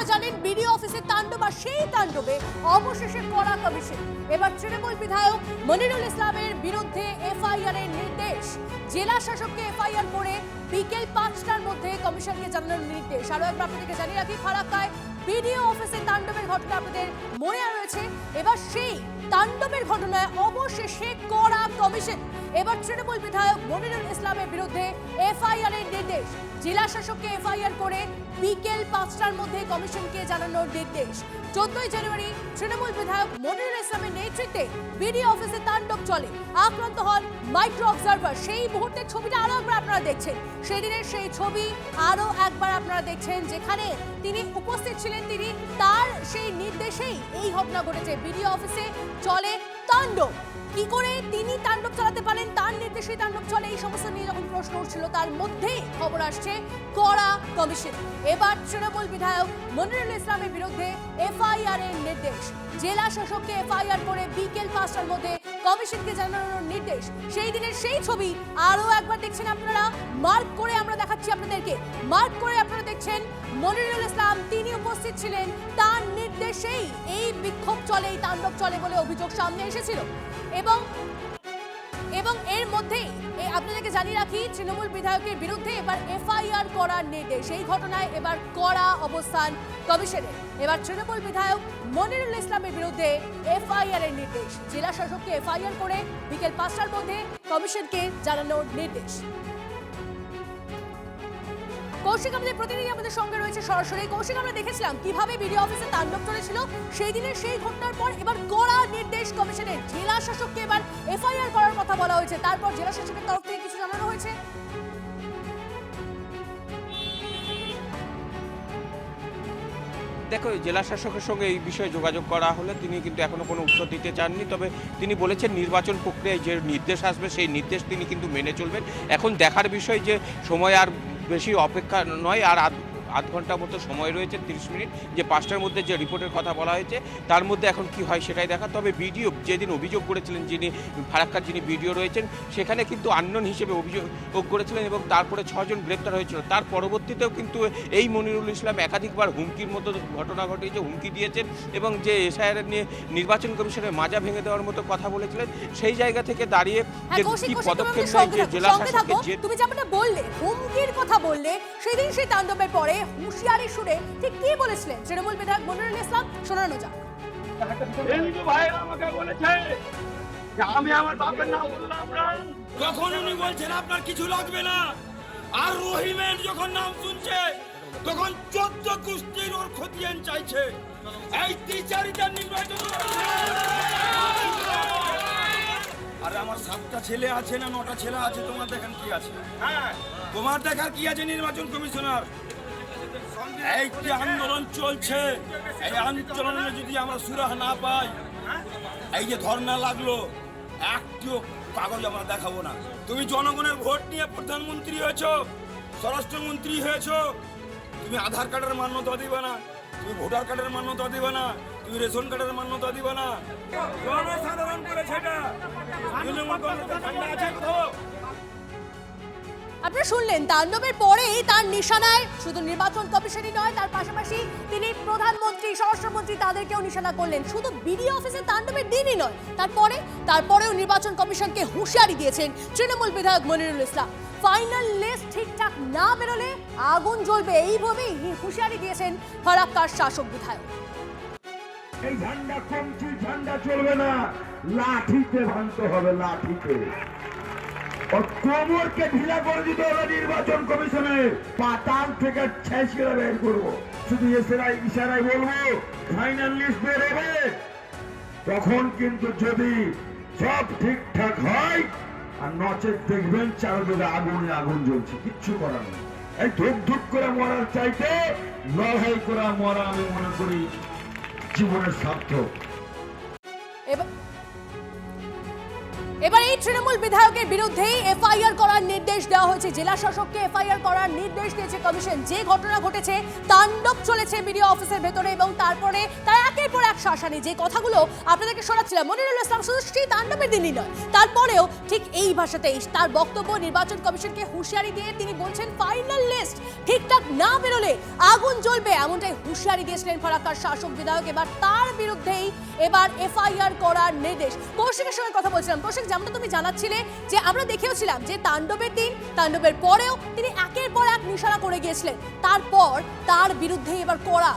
আপনারা জানেন বিডিও অফিসের তাণ্ডব, আর সেই তাণ্ডবে অবশেষে কড়া কমিশন। এবার তৃণমূল বিধায়ক মনিরুল ইসলামের বিরুদ্ধে এফআইআর এর নির্দেশ। জেলা শাসককে এফআইআর করে বিকেল 5টার মধ্যে কমিশনকে জানানোর নির্দেশ। আরো একবার আপনাদেরকে জানিয়ে রাখি, ফারাক্কায় বিডিও অফিসের তাণ্ডবের ঘটনা আপনাদের মনে রয়েছে। এবার সেই তাণ্ডবের ঘটনায় অবশেষে কড়া কমিশন। এবার তৃণমূল বিধায়ক মনিরুল ইসলামের বিরুদ্ধে এফআইআর এর নির্দেশ। জেলা শাসককে এফআইআর করে বিকেল 5টার মধ্যে কমিশনকে জানানোর নির্দেশ। 14ই জানুয়ারি তৃণমূল বিধায়ক মনিরুল ইসলামের নেতৃত্বে বিডিও অফিসে তাণ্ডব চলে। আক্রান্ত হন মাইক্রো অবজারভার। সেই মুহূর্তের ছবিটা আরো একবার আপনারা দেখছেন, সেই দিনের সেই ছবি আরো একবার আপনারা দেখছেন, যেখানে তিনি উপস্থিত ছিলেন। তিনি তার সেই নির্দেশেই এই ঘটনা ঘটেছে। বিডিও অফিসে চলে তাণ্ডব। কি করে তিনি তাণ্ডব চালাতে পারেন, তার নির্দেশে তাণ্ডব চলে, এই সমস্ত নিয়ে যখন প্রশ্ন উঠছিল, তার মধ্যেই খবর আসছে কড়া কমিশন। এবার তৃণমূল বিধায়ক মনিরুল ইসলামের বিরুদ্ধে এফআইআর এর নির্দেশ। জেলা শাসককে এফআইআর করে বিকেল 5টার মধ্যে কমিশনকে জানানোর নির্দেশ। সেই দিনের সেই ছবি আরো একবার দেখছেন আপনারা, মার্ক করে আমরা দেখাচ্ছি আপনাদেরকে। মার্ক করে আপনারা দেখছেন মনিরুল ইসলাম, তিনি উপস্থিত ছিলেন, তার নির্দেশেই এই বিক্ষোভ চলে, এই তাণ্ডব চলে বলে অভিযোগ সামনে এসেছিল। এবং এর মধ্যেই আপনাদেরকে জানিয়ে রাখি, তৃণমূল বিধায়কের বিরুদ্ধে এবার এফআইআর করার নির্দেশ। এই ঘটনায় এবার কড়া অবস্থান কমিশনের। এবার তৃণমূল বিধায়ক মনিরুল ইসলামের বিরুদ্ধে এফআইআর এর নির্দেশ। জেলা শাসককে এফআইআর করে বিকেল 5টার মধ্যে কমিশনকে জানানোর নির্দেশ। কৌশিক আমাদের প্রতিনিধি আমাদের সঙ্গে রয়েছে সরাসরি। কৌশিক, আমরা দেখেছিলাম কিভাবে বিডিও অফিসে তাণ্ডব চলেছিল, সেই দিনের সেই ঘটনার পর এবার কড়া নির্দেশ কমিশনের। জেলা শাসককে এবার এফআইআর করার কথা বলা হয়েছে, তারপর জেলা শাসকের তরফ থেকে কিছু জানানো হয়েছে। দেখো, জেলা শাসকের সঙ্গে এই বিষয়ে যোগাযোগ করা হলে তিনি কিন্তু এখনো কোনো উত্তর দিতে চাননি। তবে তিনি বলেছেন নির্বাচন প্রক্রিয়ায় যে নির্দেশ আসবে সেই নির্দেশ তিনি কিন্তু মেনে চলবেন। এখন দেখার বিষয় যে সময় আর বেশি অপেক্ষা নয়, আর আধ ঘন্টার মতো সময় রয়েছে, 30 মিনিট, যে 5টার মধ্যে যে রিপোর্টের কথা বলা হয়েছে তার মধ্যে এখন কি হয় সেটাই দেখা। তবে বিডিও যেদিন অভিযোগ করেছিলেন, যিনি ফারাক্কার যিনি বিডিও রয়েছেন, সেখানে কিন্তু আননোন হিসেবে অভিযোগ করেছিলেন এবং তারপরে 6 জন গ্রেপ্তার হয়েছিল। তার পরবর্তীতেও কিন্তু এই মনিরুল ইসলাম একাধিকবার হুমকির মতো ঘটনা ঘটিয়েছে, হুমকি দিয়েছেন এবং যে এসআইআর নিয়ে নির্বাচন কমিশনের মাজা ভেঙে দেওয়ার মতো কথা বলেছিলেন। সেই জায়গা থেকে দাঁড়িয়ে যে কি পদক্ষেপ নেয় যে জেলা শাসকের, যে তুমি যেমনটা বললে, হুমকির কথা বললে, সেই দিন সেই তাণ্ডবের পরে হুঁশিয়ারি সুরে ঠিক কি বলেছিলেন তৃণমূল বিধায়ক মনিরুল ইসলাম, শোনানো যাক। হিন্দু ভাইরা আমাকে বলেছে যে আমি আমার বাপের নাম বললাম না, তখন উনি বলছেন আপনার কিছু লাগবে না। আর রহিমের যখন নাম শুনছে তখন 14 কুস্তির ওর খতিয়ান চাইছে। এই টিচারিটা নির্বাচন, আর আমার 7টা ছেলে আছে না 9টা ছেলে আছে, তোমার দেখার কি আছে? হ্যাঁ, তোমার দেখার কি আছে? নির্বাচন কমিশনার, এই যে আন্দোলন চলছে, এই আন্দোলনে যদি আমরা সুরাহা না পাই, এই যে ধর্ণা লাগলো, একটিও কাগজ আমরা দেখাবো না। তুমি জনগণের ভোট নিয়ে প্রধানমন্ত্রী হয়েছো, স্বরাষ্ট্রমন্ত্রী হয়েছো, তুমি আধার কার্ডের মান্যতা দিবে না, তুমি ভোটার কার্ডের মান্যতা দিবে না, তুমি রেশন কার্ডের মান্যতা দিবে না। জনসাধারণ করেছে এটা। আছে কোথাও? আপনারা শুনলেন, তাণ্ডবের পরেই তার নিশানায় শুধু নির্বাচন কমিশনই নয়, তার পাশাপাশি তিনি প্রধানমন্ত্রী, স্বরাষ্ট্রমন্ত্রী, তাদেরকেও নিশানা করলেন। শুধু বিডিও অফিসে তাণ্ডবের দিনই নয়, তারপরেও নির্বাচন কমিশনকে হুঁশিয়ারি দিয়েছেন তৃণমূল বিধায়ক মনিরুল ইসলাম। ফাইনাল লিস্ট ঠিকঠাক না বেরোলে আগুন জ্বলবে, এইভাবেই হুঁশিয়ারি দিয়েছেন ফারাক্কার শাসক বিধায়ক। এই ঝান্ডা কমছি, ঝান্ডা চলবে না, লাঠিতে ভাঙতে হবে, লাঠিতে। কোমরকে ঢিলা করে দিতে হবে নির্বাচন কমিশনের, পাতাল থেকে ছেঁচিয়ে বের করবো। শুধু ইশারায় বলবো ফাইনাল লিস্ট বের হবে, তখন কিন্তু যদি সব ঠিকঠাক হয়, আর নচেত দেখবেন চারদিকে আগুনে আগুন জ্বলছে, কিচ্ছু করার নেই। এই ধূপ ধূপ করে মরার চাইতে লড়াই করে মরা আমি মনে করি জীবনের সার্থক। এবার এই তৃণমূল বিধায়কের বিরুদ্ধেই এফআইআর করার নির্দেশ দেওয়া হয়েছে। জেলা শাসককে এফআইআর করার নির্দেশ দিয়েছে কমিশন। যে ঘটনা ঘটেছে, তাণ্ডব চলেছে বিডিও অফিসের ভেতরে এবং তারপরে তার একের পর এক শাসানি, যে কথাগুলো আপনাদেরকে শোনাচ্ছিলাম, মনিরুল ইসলাম শুধু সেই তাণ্ডবের দিনই নয়, তারপরেও ঠিক এই ভাষাতেই তার বক্তব্য নির্বাচন কমিশনকে হুঁশিয়ারি দিয়ে তিনি বলছেন ফাইনাল লিস্ট ঠিকঠাক না বেরোলে আগুন জ্বলবে, এমনটাই হুঁশিয়ারি দিয়েছিলেন ফারাক্কার শাসক বিধায়ক। এবার তার বিরুদ্ধেই এবার এফআইআর করার নির্দেশ। কৌশিকের সঙ্গে কথা বলছিলাম। কৌশিক, যেমনটা তুমি জানাচ্ছিলে যে আমরা দেখেওছিলাম যে তাণ্ডবের দিন, তাণ্ডবের পরেও তিনি একের পর এক নিশানা করে গিয়েছিলেন, তারপর তার বিরুদ্ধে এবার করা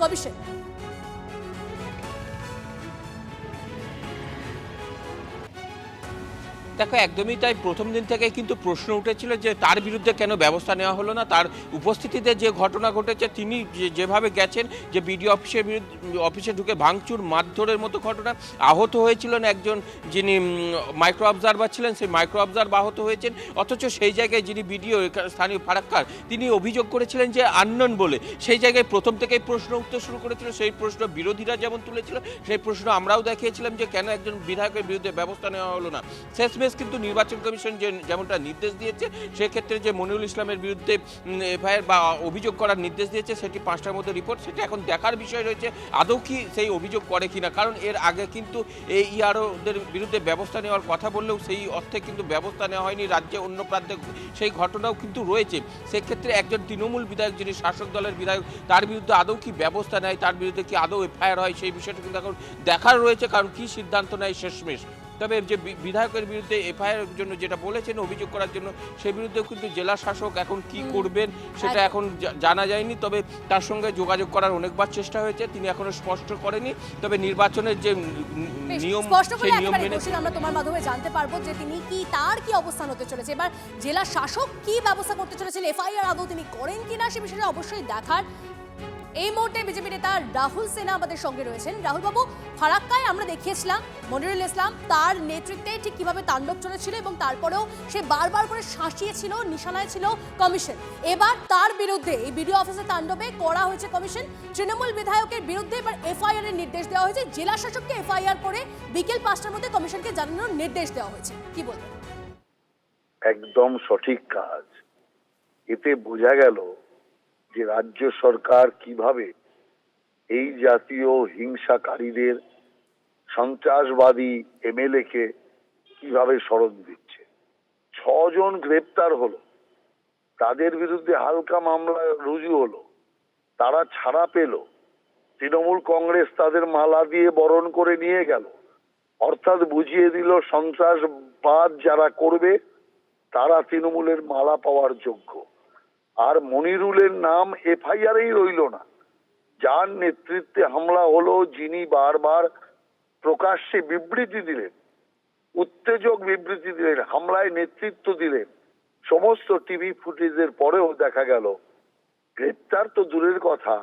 কমিশন। দেখো, একদমই তাই। প্রথম দিন থেকে কিন্তু প্রশ্ন উঠেছিল যে তার বিরুদ্ধে কেন ব্যবস্থা নেওয়া হলো না। তার উপস্থিতিতে যে ঘটনা ঘটেছে, তিনি যেভাবে গেছেন, যে বিডিও অফিসে ঢুকে ভাঙচুর, মারধরের মতো ঘটনা, আহত হয়েছিলেন একজন যিনি মাইক্রো অবজারভার ছিলেন, সেই মাইক্রো অবজারভার আহত হয়েছেন। অথচ সেই জায়গায় যিনি বিডিও স্থানীয় ফারাক্কার, তিনি অভিযোগ করেছিলেন যে আননোন বলে। সেই জায়গায় প্রথম থেকেই প্রশ্ন উঠতে শুরু করেছিল। সেই প্রশ্ন বিরোধীরা যেমন তুলেছিল, সেই প্রশ্ন আমরাও দেখিয়েছিলাম যে কেন একজন বিধায়কের বিরুদ্ধে ব্যবস্থা নেওয়া হলো না। শেষমেশ কিন্তু নির্বাচন কমিশন যেমনটা নির্দেশ দিয়েছে, সেক্ষেত্রে যে মনিরুল ইসলামের বিরুদ্ধে এফআইআর বা অভিযোগ করার নির্দেশ দিয়েছে, সেটি 5টার মধ্যে রিপোর্ট। সেটা এখন দেখার বিষয় রয়েছে আদৌ কি সেই অভিযোগ করে কিনা। কারণ এর আগে কিন্তু এই ইআরওদের বিরুদ্ধে ব্যবস্থা নেওয়ার কথা বললেও সেই অর্থে কিন্তু ব্যবস্থা নেওয়া হয়নি। রাজ্যে অন্য প্রান্তে সেই ঘটনাও কিন্তু রয়েছে। সেক্ষেত্রে একজন তৃণমূল বিধায়ক, যিনি শাসক দলের বিধায়ক, তার বিরুদ্ধে আদৌ কি ব্যবস্থা নেয়, তার বিরুদ্ধে কি আদৌ এফআইআর হয়, সেই বিষয়টা কিন্তু এখন দেখার রয়েছে। কারণ কি সিদ্ধান্ত নেয় শেষমেশ। তবে যে বিধায়কের বিরুদ্ধে এফআইআর জন্য যেটা বলেছেন অভিযোগ করার জন্য, সে বিরুদ্ধেও কিন্তু জেলা শাসক এখন কি করবেন সেটা এখন জানা যায়নি। তবে তার সঙ্গে যোগাযোগ করার অনেকবার চেষ্টা হয়েছে, তিনি এখনো স্পষ্ট করেনি। তবে নির্বাচনের যে নিয়ম, সেই নিয়ম মেনে আমরা তোমার মাধ্যমে জানতে পারবো যে তিনি কি, তার কি অবস্থান হতে চলেছে। এবার জেলা শাসক কি ব্যবস্থা করতে চলেছেন, এফআইআর আদৌ তিনি করেন কিনা, সে বিষয়ে অবশ্যই দেখার। এই মুহূর্তে বিজেপি নেতা রাহুল সিনহা আমাদের সঙ্গে রয়েছেন। রাহুল বাবু, ফারাক্কায় আমরা দেখিয়েছিলাম মনিরুল ইসলাম তার নেতৃত্বে ঠিক কিভাবে তাণ্ডব চলেছিল এবং তারপরেও সে বারবার করে শাসিয়েছিল, নিশানায় ছিল কমিশন। এবার তার বিরুদ্ধে এই বিডিও অফিসে তাণ্ডবে করা হয়েছে কমিশন। তৃণমূল বিধায়কের বিরুদ্ধে এবার এফআইআর এর নির্দেশ দেওয়া হয়েছে। জেলা শাসককে এফআইআর করে বিকেল 5টার মধ্যে কমিশনকে জানানোর নির্দেশ দেওয়া হয়েছে। কি বলবেন? একদম সঠিক কাজ। এতে বোঝা গেল যে রাজ্য সরকার কিভাবে এই জাতীয় হিংসাকারীদের, সন্ত্রাসবাদী এমএলএ কে কিভাবে শরণ দিচ্ছে। 6 জন গ্রেপ্তার হলো, তাদের বিরুদ্ধে হালকা মামলা রুজু হলো, তারা ছাড়া পেল। তৃণমূল কংগ্রেস তাদের মালা দিয়ে বরণ করে নিয়ে গেল, অর্থাৎ বুঝিয়ে দিল সন্ত্রাসবাদ যারা করবে তারা তৃণমূলের মালা পাওয়ার যোগ্য। আর মনিরুলের নাম এফআইআরেই রইল না। যার নেতৃত্বে হামলা হলো, যিনি বারবার প্রকাশ্যে বিবৃতি দিলেন, উত্তেজক বিবৃতি দিলেন, হামলায় নেতৃত্ব দিলেন, সমস্ত টিভি ফুটেজের পরেও দেখা গেল গ্রেপ্তার তো দূরের কথা,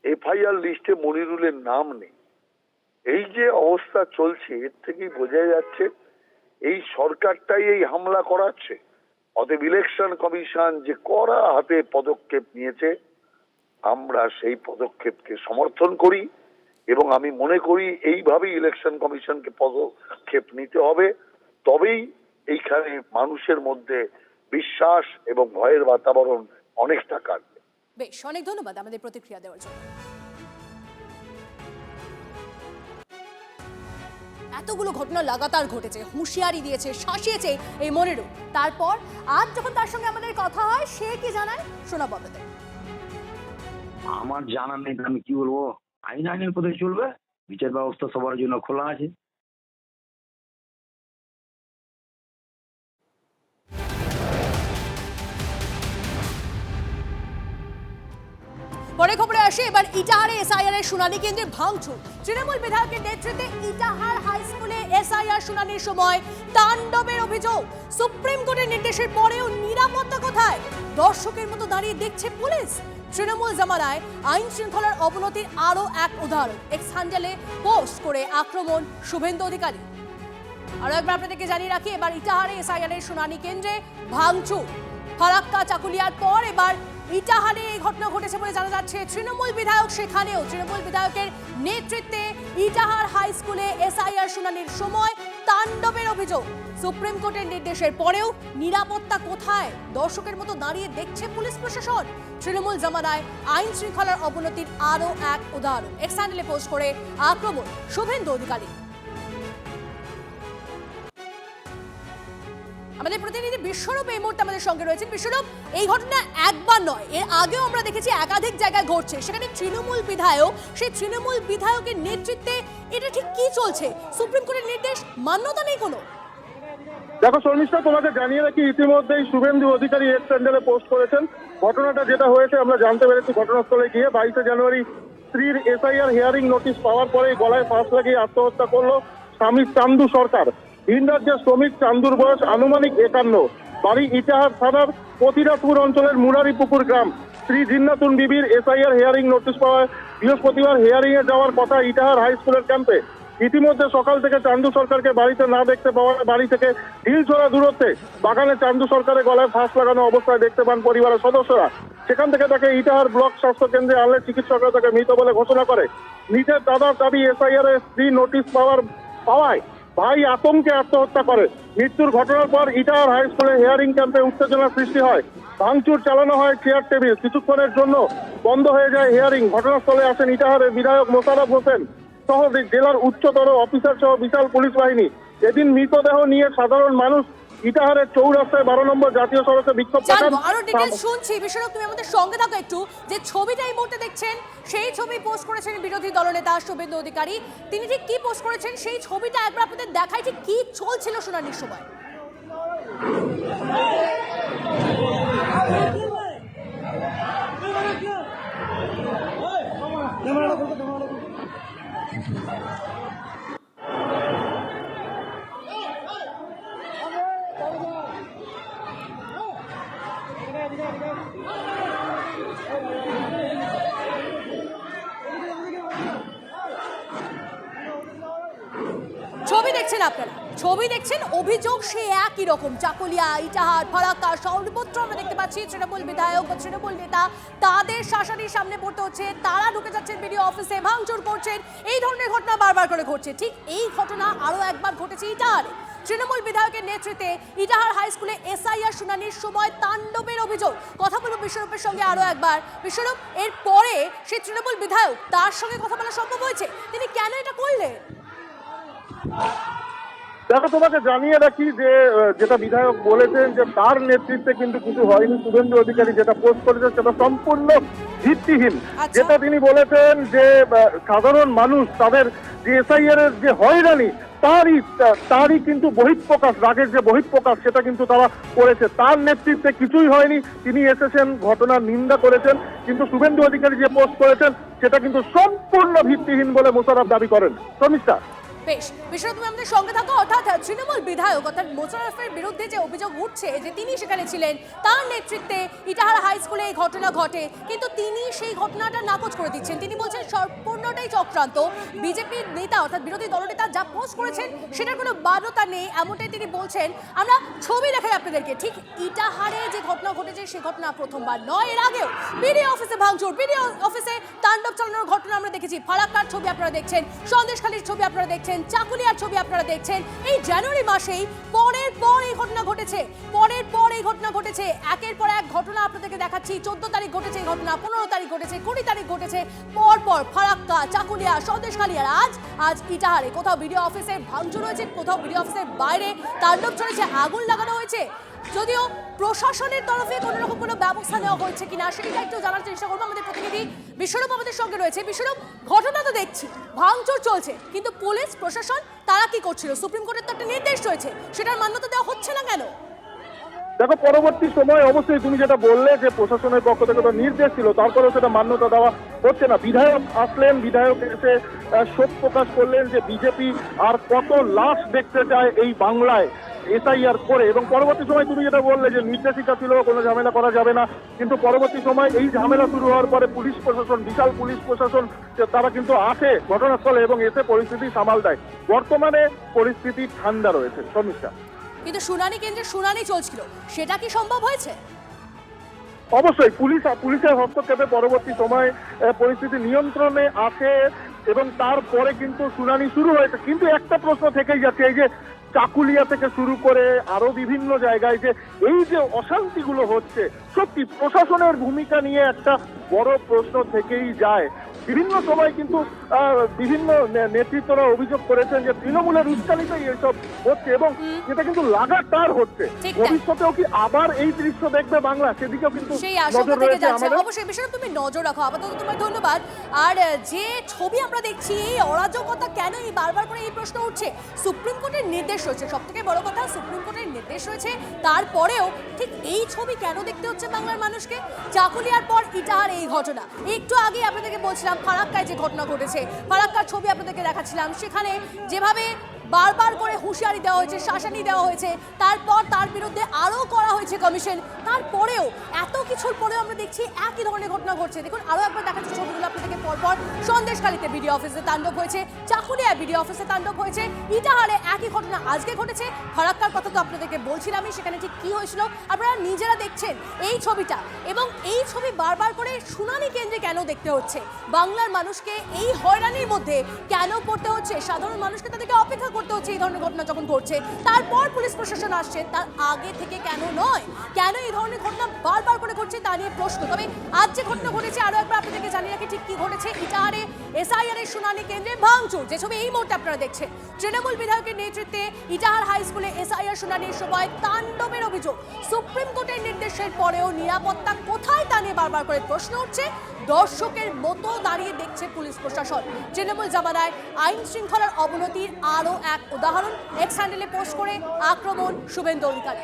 এফআইআর লিস্টে মনিরুলের নাম নেই। এই যে অবস্থা চলছে, এর থেকেই বোঝা যাচ্ছে এই সরকারটাই এই হামলা করাচ্ছে। অতএব ইলেকশন কমিশন যে কড়া হাতে পদক্ষেপ নিয়েছে, আমরা সেই পদক্ষেপকে সমর্থন করি এবং আমি মনে করি এইভাবেই ইলেকশন কমিশনকে পদক্ষেপ নিতে হবে। তবেই এইখানে মানুষের মধ্যে বিশ্বাস এবং ভয়ের বাতাবরণ অনেকটা কাটবে। বেশ, অনেক ধন্যবাদ আমাদের প্রতিক্রিয়া দেওয়ার জন্য। এতগুলো ঘটনা লাগাতার ঘটেছে, হুঁশিয়ারি দিয়েছে, শাসিয়েছে এই মনিরুল। তারপর আজ যখন তার সঙ্গে আমাদের কথা হয়, সে কি জানায় শোনাবো আপনাদের। আমার জানার নেই, আমি কি বলবো। আইনের পথে চলবে, বিচার ব্যবস্থা সবার জন্য খোলা আছে। পরে খবরে আসে এবার ইটাহারে এসআইআর এর শুনানি কেন্দ্রে ভাঙচুর। তৃণমূল বিধায়কের নেতৃত্বে ইটাহার হাই স্কুলে এসআইআর শুনানির সময় তাণ্ডবের অভিযোগ। সুপ্রিম কোর্টের নির্দেশের পরেও নিরাপত্তা কোথায়? দর্শকের মতো দাঁড়িয়ে দেখছে পুলিশ। তৃণমূল জামানায় আইন শৃঙ্খলার অবনতির আরো এক উদাহরণ। এক্স হ্যান্ডেলে পোস্ট করে আক্রমণ শুভেন্দু অধিকারী। আরো একবার আপনাদেরকে জানিয়ে রাখি, এবার ইটাহারে এসআইআর এর শুনানি কেন্দ্রে ভাঙচুর। ফারাক্কা চাকুলিয়ার পর এবার ইটাহারে এই ঘটনা ঘটেছে বলে জানা যাচ্ছে। তৃণমূল বিধায়ক সেখানেও তৃণমূল বিধায়কের নেতৃত্বে ইটাহার হাই স্কুলে এসআইআর শুনানির সময় তাণ্ডবের অভিযোগ। সুপ্রিম কোর্টের নির্দেশের পরেও নিরাপত্তা কোথায়? দর্শকের মতো দাঁড়িয়ে দেখছে পুলিশ প্রশাসন। তৃণমূল জামানায় আইন শৃঙ্খলার অবনতির আরও এক উদাহরণ। এক্স হ্যান্ডেলে পোস্ট করে আক্রমণ শুভেন্দু অধিকারী। আমাদের প্রতিনিধি বিশ্বরূপ এই মুহূর্তে আমাদের সঙ্গে রয়েছেন। বিশ্বরূপ, এই ঘটনা একবার নয়, এর আগেও আমরা দেখেছি একাধিক জায়গায় ঘটছে। সেখানে তৃণমূল বিধায়ক, সেই তৃণমূল বিধায়কের নেতৃত্বে এটা ঠিক কি চলছে? সুপ্রিম কোর্টের নির্দেশ মান্যতা নেই কোনো? দেখো শর্মিষ্ঠা, তোমাকে জানিয়ে রাখি ইতিমধ্যেই শুভেন্দু অধিকারী এক্স হ্যান্ডেলে পোস্ট করেছেন। ঘটনাটা যেটা হয়েছে আমরা জানতে পেরেছি ঘটনাস্থলে গিয়ে 22শে জানুয়ারি স্ত্রীর এসআইআর হিয়ারিং নোটিশ পাওয়ার পরেই গলায় ফাঁস লাগিয়ে আত্মহত্যা করলো স্বামী চান্দু সরকার। ভিন রাজ্যের শ্রমিক চান্দুর বয়স আনুমানিক 51, বাড়ি ইটাহার থানার পতিরাজপুর অঞ্চলের মুরারিপুকুর গ্রাম। স্ত্রী জিন্নাতুন বিবির এসআইআর হিয়ারিং নোটিশ পাওয়ায় বৃহস্পতিবার হিয়ারিং এ যাওয়ার কথা ইটাহার হাই স্কুলের ক্যাম্পে। ইতিমধ্যে সকাল থেকে চান্দু সরকারকে বাড়িতে না দেখতে পাওয়ায় বাড়ি থেকে ঢিলছোড়া দূরত্বে বাগানে চান্দু সরকারের গলায় ফাঁস লাগানো অবস্থায় দেখতে পান পরিবারের সদস্যরা। সেখান থেকে তাকে ইটাহার ব্লক স্বাস্থ্য কেন্দ্রে আনলে চিকিৎসকরা তাকে মৃত বলে ঘোষণা করে। নিজের দাদার দাবি এসআইআর এর স্ত্রী নোটিশ পাওয়ায় ভাই আতঙ্কে আত্মহত্যা করে। মৃত্যুর ঘটনার পর ইটাহার হাই স্কুলে হিয়ারিং ক্যাম্পে উত্তেজনার সৃষ্টি হয়। ভাঙচুর চালানো হয় চেয়ার টেবিল। কিছুক্ষণের জন্য বন্ধ হয়ে যায় হিয়ারিং। ঘটনাস্থলে আসেন ইটাহারের বিধায়ক মোশাররফ হোসেন সহ জেলার উচ্চতর অফিসার সহ বিশাল পুলিশ বাহিনী। এদিন মৃতদেহ নিয়ে সাধারণ মানুষ ইটাহারের চৌরাস্তায় 12 নম্বর জাতীয় সড়কে বিক্ষোভ দেখান। আরো ডিটেইলস শুনছি। বিশ্বরূপ, তুমি আমাদের সঙ্গে থাকো একটু। যে ছবিটা এই মুহূর্তে দেখছেন, সেই ছবি পোস্ট করেছেন বিরোধী দলনেতা শুভেন্দু অধিকারী। তিনি ঠিক কি পোস্ট করেছেন সেই ছবিটা একবার আপনাদের দেখাই, ঠিক কি চলছিল শুনানির সময়। ছবি দেখছেন আপনারা, ছবি দেখছেন, অভিযোগ সে একই রকম। চাকুলিয়া, ইটাহার, ফারাক্কা সর্বত্র আমরা দেখতে পাচ্ছি তৃণমূল বিধায়ক বা তৃণমূল নেতা তাদের শাসানির সামনে পড়তে হচ্ছে। তারা ঢুকে যাচ্ছেন বিডিও অফিসে, ভাঙচুর করছেন। এই ধরনের ঘটনা বারবার করে ঘটছে। ঠিক এই ঘটনা আরও একবার ঘটেছে ইটাহারে। তৃণমূল বিধায়কের নেতৃত্বে ইটাহার হাই স্কুলে এসআইআর শুনানির সময় তাণ্ডবের অভিযোগ। কথা বলবো বিশ্বরূপের সঙ্গে আরও একবার। বিশ্বরূপ, এর পরে সেই তৃণমূল বিধায়ক, তার সঙ্গে কথা বলা সম্ভব হয়েছে? তিনি কেন এটা করলেন? দেখো তোমাকে জানিয়ে রাখি যে যেটা বিধায়ক বলেছেন যে তার নেতৃত্বে কিন্তু কিছু হয়নি। শুভেন্দু অধিকারী যেটা পোস্ট করেছেন সেটা সম্পূর্ণ ভিত্তিহীন। যেটা তিনি বলেছেন যে সাধারণ মানুষ তাদের যে এসআইআর এর যে হয়রানি তারই কিন্তু বহিঃপ্রকাশ, রাগের যে বহিঃপ্রকাশ সেটা কিন্তু তারা করেছে। তার নেতৃত্বে কিছুই হয়নি। তিনি এসেছেন, ঘটনার নিন্দা করেছেন, কিন্তু শুভেন্দু অধিকারী যে পোস্ট করেছেন সেটা কিন্তু সম্পূর্ণ ভিত্তিহীন বলে মোশাররফ দাবি করেন। শর্মিষ্ঠা, বেশ, বিষয় তুমি আমাদের সঙ্গে থাকো। অর্থাৎ তৃণমূল বিধায়ক অর্থাৎ মোশাররফের বিরুদ্ধে যে অভিযোগ উঠছে যে তিনি সেখানে ছিলেন, তার নেতৃত্বে ইটাহার হাই স্কুলে এই ঘটনা ঘটে, কিন্তু তিনি সেই ঘটনাটা নাকচ করে দিচ্ছেন। তিনি বলছেন সম্পূর্ণটাই চক্রান্ত। বিজেপির নেতা অর্থাৎ বিরোধী দলনেতা যা পোস্ট করেছেন সেটার কোনো বাধ্যতা নেই, এমনটাই তিনি বলছেন। আমরা ছবি দেখাই আপনাদেরকে। ঠিক ইটাহারে যে ঘটনা ঘটেছে সে ঘটনা প্রথমবার নয়, এর আগেও বিডিও অফিসে ভাঙচুর, বিডিও অফিসে তাণ্ডব চালানোর ঘটনা আমরা দেখেছি। ফারাক্কার ছবি আপনারা দেখছেন, সন্দেশখালীর ছবি আপনারা দেখছেন, চাকুলিয়ার ছবি আপনারা দেখছেন। এই জানুয়ারি মাসেই পরের পর এই ঘটনা ঘটেছে, একের পর এক ঘটনা আপনাদেরকে দেখাচ্ছি। 14 তারিখ ঘটেছে এই ঘটনা, 15 তারিখ ঘটেছে, 20 তারিখ ঘটেছে, পর ফারাক্কা, চাকুলিয়া, সন্দেশখালী, আর আজ ইটাহারে। কোথাও বিডিও অফিসে ভাঙচুর হয়েছে, কোথাও বিডিও অফিসের বাইরে তাণ্ডব চলেছে, আগুন লাগানো হয়েছে। যদিও প্রশাসনের তরফে কোনো রকম কোনো ব্যবস্থা নেওয়া হয়েছে কিনা সেটা একটু জানার চেষ্টা করবো। আমাদের প্রতিনিধি বিশ্বরূপ আমাদের সঙ্গে রয়েছে। বিশ্বরূপ, ঘটনা তো দেখছি, ভাঙচুর চলছে, কিন্তু পুলিশ প্রশাসন তারা কি করছিল? সুপ্রিম কোর্টের তো একটা নির্দেশ রয়েছে, সেটার মান্যতা দেওয়া হচ্ছে না কেন? দেখো পরবর্তী সময় অবশ্যই তুমি যেটা বললে যে প্রশাসনের পক্ষ থেকে তো নির্দেশ ছিল, তারপরেও সেটা মান্যতা দেওয়া হচ্ছে না। বিধায়ক আসলেন, বিধায়ক এসে শোক প্রকাশ করলেন যে বিজেপি আর কত লাশ দেখতে চায় এই বাংলায় এসআইআর করে। এবং পরবর্তী সময় তুমি যেটা বললে যে নির্দেশিকা ছিল কোনো ঝামেলা করা যাবে না, কিন্তু পরবর্তী সময় এই ঝামেলা শুরু হওয়ার পরে পুলিশ প্রশাসন, বিশাল পুলিশ প্রশাসন তারা কিন্তু আসে ঘটনাস্থলে এবং এসে পরিস্থিতি সামাল দেয়। বর্তমানে পরিস্থিতি ঠান্ডা রয়েছে। শর্মিষ্ঠা, কিন্তু শুনানি কেন্দ্রে শুনানি চলছিল, সেটা কি সম্ভব হয়েছে? অবশ্যই পুলিশের হস্তক্ষেপে পরবর্তী সময় পরিস্থিতি নিয়ন্ত্রণে আসে এবং তারপরে কিন্তু শুনানি শুরু হয়েছে। কিন্তু একটা প্রশ্ন থেকেই যাচ্ছে, এই যে চাকুলিয়া থেকে শুরু করে আরো বিভিন্ন জায়গায় যে এই যে অশান্তিগুলো হচ্ছে, সত্যি প্রশাসনের ভূমিকা নিয়ে একটা বড় প্রশ্ন থেকেই যায়। বিভিন্ন সময় কিন্তু বিভিন্ন নেতৃত্বরা অভিযোগ করেছেন যে তৃণমূলের উস্কানিতেই এসব হচ্ছে এবং এটা কিন্তু লাগাতার হচ্ছে। ঠিক তাই। ভবিষ্যতেও কি আবার এই দৃশ্য দেখবে বাংলা, সেদিকেও কিন্তু সেই আশঙ্কা নজর থেকে রয়েছে যাচ্ছে। আমাদের। অবশ্যই বিষয়টা তুমি নজর রাখো। আপাতত তোমায় ধন্যবাদ। আর যে ছবি আমরা দেখছি, এই অরাজকতা কেন এই বারবার করে এই প্রশ্ন উঠছে। সুপ্রিম কোর্টের নির্দেশ রয়েছে, সব থেকে বড় কথা সুপ্রিম কোর্টের নির্দেশ রয়েছে, তারপরেও ঠিক এই ছবি কেন দেখতে হচ্ছে বাংলার মানুষকে? চাকুলিয়ার পর ইটাহার এই ঘটনা, একটু আগে আপনাদেরকে বলছিলাম ফারাক্কায় যে ঘটনা ঘটেছে, ফারাক্কার ছবি আপনাদেরকে দেখাচ্ছিলাম, সেখানে যেভাবে বারবার করে হুঁশিয়ারি দেওয়া হয়েছে, শাসানি দেওয়া হয়েছে, তারপর তার বিরুদ্ধে আরও করা হয়েছে কমিশন, তারপরেও এত কিছুর পরেও আমরা দেখছি একই ধরনের ঘটনা ঘটছে। দেখুন আরও একবার দেখাচ্ছি ছবিগুলো আপনাদেরকে পরপর। সন্দেশখালীতে বিডিও অফিসে তাণ্ডব হয়েছে, চাকুলিয়ায় বিডিও অফিসে তাণ্ডব হয়েছে, ইটাহারে একই ঘটনা আজকে ঘটেছে। ফারাক্কার কথা তো আপনাদেরকে বলছিলামই, সেখানে ঠিক কী হয়েছিল আপনারা নিজেরা দেখছেন এই ছবিটা। এবং এই ছবি বারবার করে শুনানি কেন্দ্রে কেন দেখতে হচ্ছে, বাংলার মানুষকে এই হয়রানির মধ্যে কেন পড়তে হচ্ছে, সাধারণ মানুষকে তাদেরকে অপেক্ষা করতে হচ্ছে এই ধরনের ঘটনা যখন ঘটছে, তারপর পুলিশ প্রশাসন আসছে, তার আগে থেকে কেন নয়? কেন এই ধরনের ঘটনা বারবার করে ঘটছে তা নিয়ে প্রশ্ন। তবে আজ যে ঘটনা ঘটেছে আরো একবার আপনাদেরকে জানিয়ে রাখি ঠিক কি ঘটেছে। ইটাহারে এসআইআর এর শুনানি কেন্দ্রে ভাঙচুর, যে ছবি এই মুহূর্তে আপনারা দেখছেন। তৃণমূল বিধায়কের নেতৃত্বে ইটাহার হাই স্কুলে এসআইআর শুনানির সময় তাণ্ডবের অভিযোগ। সুপ্রিম কোর্টের নির্দেশের পরেও নিরাপত্তা কোথায় তা নিয়ে বারবার করে প্রশ্ন উঠছে। দর্শকের মতো দাঁড়িয়ে দেখছে পুলিশ প্রশাসন। তৃণমূল জামানায় আইন শৃঙ্খলার অবনতির আরও এক উদাহরণ। এক্স হ্যান্ডেলে পোস্ট করে আক্রমণ শুভেন্দু অধিকারী।